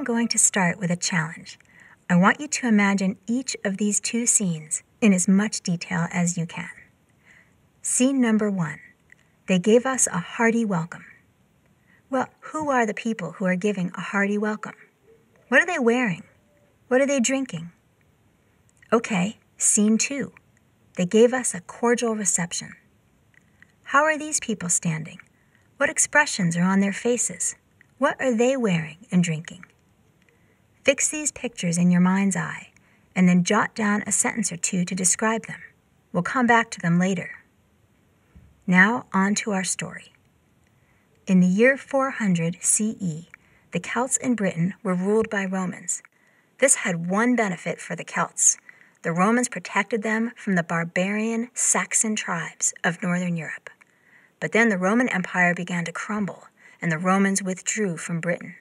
I'm going to start with a challenge. I want you to imagine each of these two scenes in as much detail as you can. Scene number 1. They gave us a hearty welcome. Well, who are the people who are giving a hearty welcome? What are they wearing? What are they drinking? Okay, scene 2. They gave us a cordial reception. How are these people standing? What expressions are on their faces? What are they wearing and drinking? Fix these pictures in your mind's eye, and then jot down a sentence or two to describe them. We'll come back to them later. Now on to our story. In the year 400 CE, the Celts in Britain were ruled by Romans. This had one benefit for the Celts. The Romans protected them from the barbarian Saxon tribes of northern Europe. But then the Roman Empire began to crumble, and the Romans withdrew from Britain.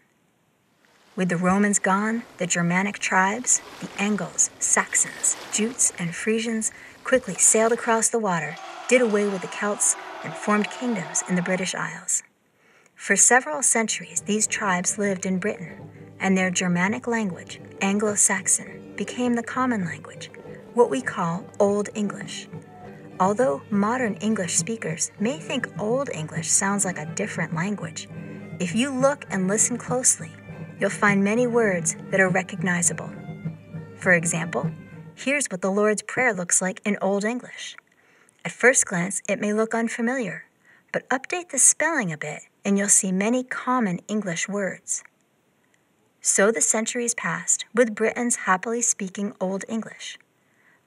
With the Romans gone, the Germanic tribes, the Angles, Saxons, Jutes, and Frisians quickly sailed across the water, did away with the Celts, and formed kingdoms in the British Isles. For several centuries, these tribes lived in Britain, and their Germanic language, Anglo-Saxon, became the common language, what we call Old English. Although modern English speakers may think Old English sounds like a different language, if you look and listen closely, you'll find many words that are recognizable. For example, here's what the Lord's Prayer looks like in Old English. At first glance, it may look unfamiliar, but update the spelling a bit and you'll see many common English words. So the centuries passed, with Britons happily speaking Old English.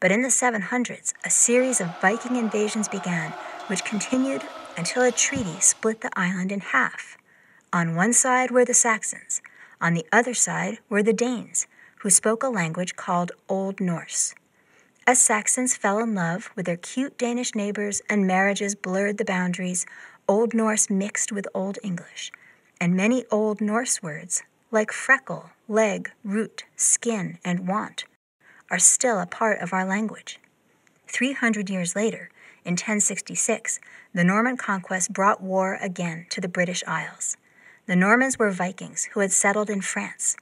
But in the 700s, a series of Viking invasions began, which continued until a treaty split the island in half. On one side were the Saxons. On the other side were the Danes, who spoke a language called Old Norse. As Saxons fell in love with their cute Danish neighbors and marriages blurred the boundaries, Old Norse mixed with Old English, and many Old Norse words, like freckle, leg, root, skin, and want, are still a part of our language. 300 years later, in 1066, the Norman conquest brought war again to the British Isles. The Normans were Vikings who had settled in France.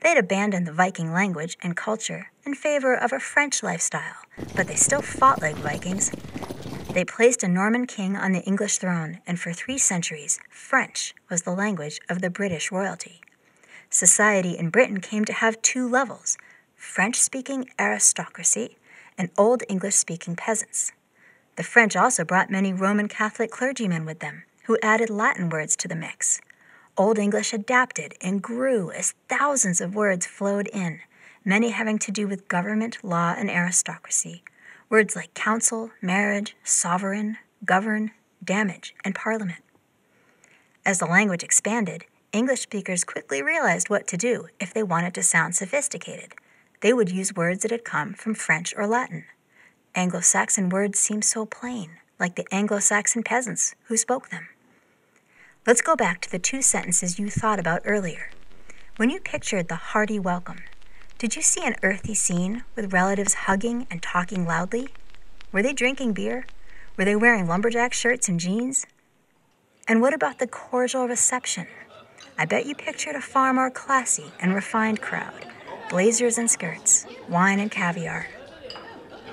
They had abandoned the Viking language and culture in favor of a French lifestyle, but they still fought like Vikings. They placed a Norman king on the English throne, and for 3 centuries, French was the language of the British royalty. Society in Britain came to have 2 levels: French-speaking aristocracy and Old English-speaking peasants. The French also brought many Roman Catholic clergymen with them, who added Latin words to the mix. Old English adapted and grew as thousands of words flowed in, many having to do with government, law, and aristocracy. Words like council, marriage, sovereign, govern, damage, and parliament. As the language expanded, English speakers quickly realized what to do if they wanted to sound sophisticated. They would use words that had come from French or Latin. Anglo-Saxon words seemed so plain, like the Anglo-Saxon peasants who spoke them. Let's go back to the 2 sentences you thought about earlier. When you pictured the hearty welcome, did you see an earthy scene with relatives hugging and talking loudly? Were they drinking beer? Were they wearing lumberjack shirts and jeans? And what about the cordial reception? I bet you pictured a far more classy and refined crowd, blazers and skirts, wine and caviar.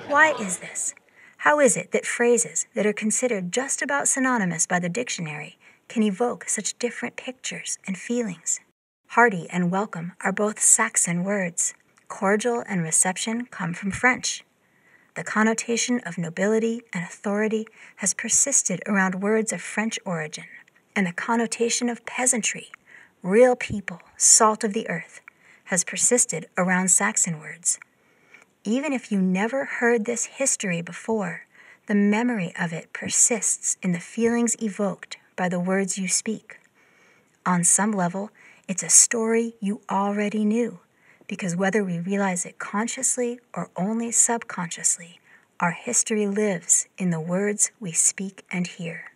Why is this? How is it that phrases that are considered just about synonymous by the dictionary can evoke such different pictures and feelings? Hearty and welcome are both Saxon words. Cordial and reception come from French. The connotation of nobility and authority has persisted around words of French origin, and the connotation of peasantry, real people, salt of the earth, has persisted around Saxon words. Even if you never heard this history before, the memory of it persists in the feelings evoked by the words you speak. On some level, it's a story you already knew, because whether we realize it consciously or only subconsciously, our history lives in the words we speak and hear.